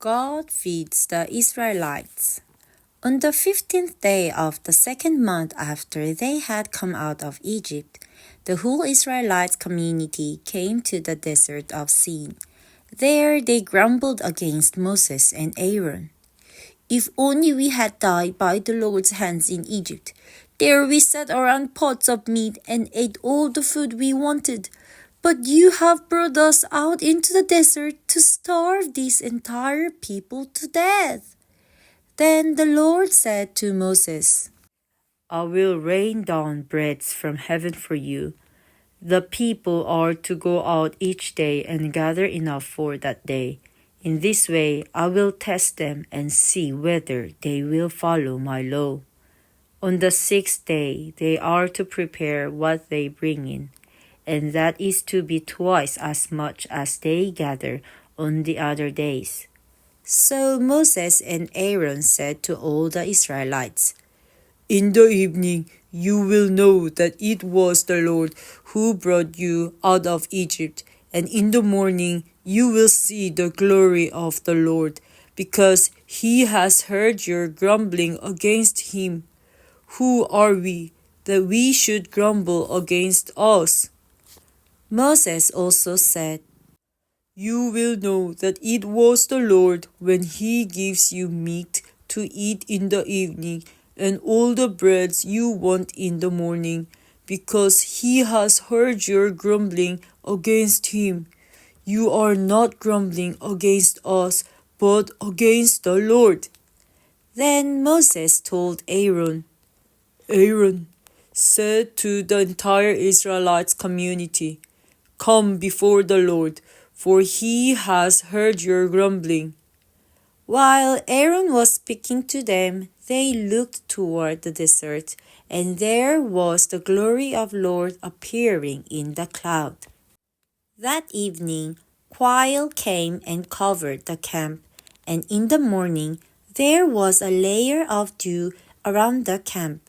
God feeds the Israelites. On the 15th day of the second month after they had come out of Egypt, the whole Israelite community came to the desert of Sin. There they grumbled against Moses and Aaron. "If only we had died by the Lord's hands in Egypt. There we sat around pots of meat and ate all the food we wanted. But you have brought us out into the desert to starve these entire people to death." Then the Lord said to Moses, "I will rain down bread from heaven for you. The people are to go out each day and gather enough for that day. In this way I will test them and see whether they will follow my law. On the sixth day they are to prepare what they bring in, and that is to be twice as much as they gather on the other days." So Moses and Aaron said to all the Israelites, "In the evening you will know that it was the Lord who brought you out of Egypt, and in the morning you will see the glory of the Lord, because he has heard your grumbling against him. Who are we, that we should grumble against us?" Moses also said, "You will know that it was the Lord when he gives you meat to eat in the evening and all the breads you want in the morning, because he has heard your grumbling against him. You are not grumbling against us, but against the Lord." Then Moses told Aaron, "Aaron said to the entire Israelite community, 'Come before the Lord, for he has heard your grumbling.'" While Aaron was speaking to them, they looked toward the desert, and there was the glory of the Lord appearing in the cloud. That evening, quail came and covered the camp, and in the morning there was a layer of dew around the camp.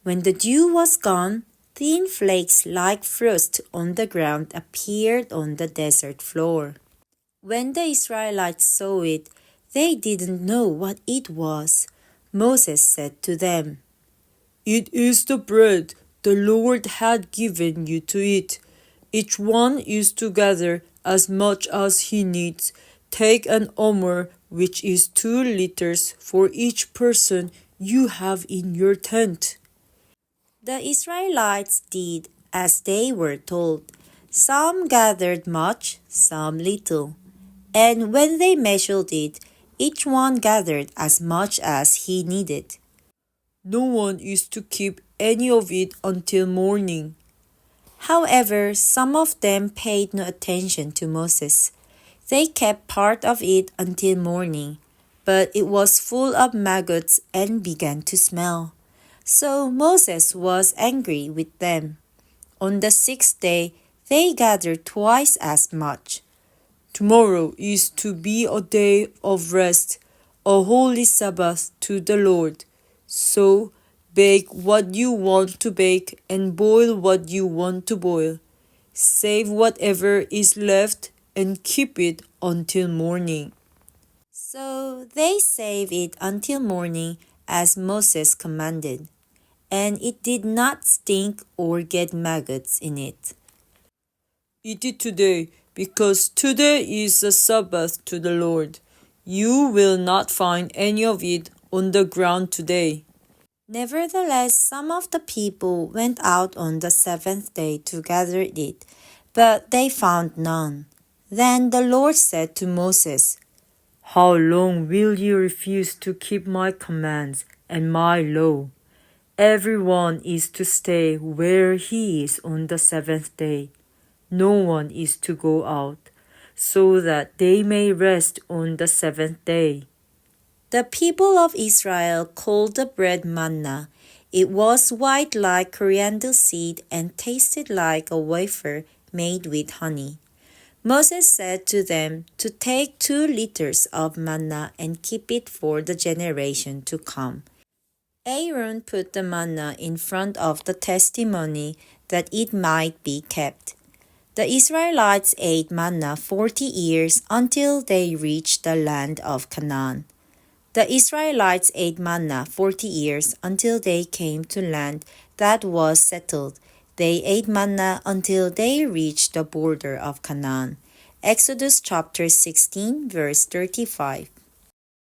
When the dew was gone, thin flakes like frost on the ground appeared on the desert floor. When the Israelites saw it, they didn't know what it was. Moses said to them, "It is the bread the Lord had given you to eat. Each one is to gather as much as he needs. Take an omer, which is 2 liters, for each person you have in your tent." The Israelites did as they were told. Some gathered much, some little. And when they measured it, each one gathered as much as he needed. "No one is to keep any of it until morning." However, some of them paid no attention to Moses. They kept part of it until morning, but it was full of maggots and began to smell. So Moses was angry with them. On the sixth day, they gathered twice as much. "Tomorrow is to be a day of rest, a holy Sabbath to the Lord. So bake what you want to bake and boil what you want to boil. Save whatever is left and keep it until morning." So they saved it until morning as Moses commanded, and it did not stink or get maggots in it. "Eat it today, because today is a Sabbath to the Lord. You will not find any of it on the ground today." Nevertheless, some of the people went out on the seventh day to gather it, but they found none. Then the Lord said to Moses, "How long will you refuse to keep my commands and my law? Everyone is to stay where he is on the seventh day. No one is to go out, so that they may rest on the seventh day." The people of Israel called the bread manna. It was white like coriander seed and tasted like a wafer made with honey. Moses said to them to take 2 liters of manna and keep it for the generation to come. Aaron put the manna in front of the testimony that it might be kept. The Israelites ate manna 40 years until they reached the land of Canaan. The Israelites ate manna 40 years until they came to land that was settled. They ate manna until they reached the border of Canaan. Exodus chapter 16, verse 35.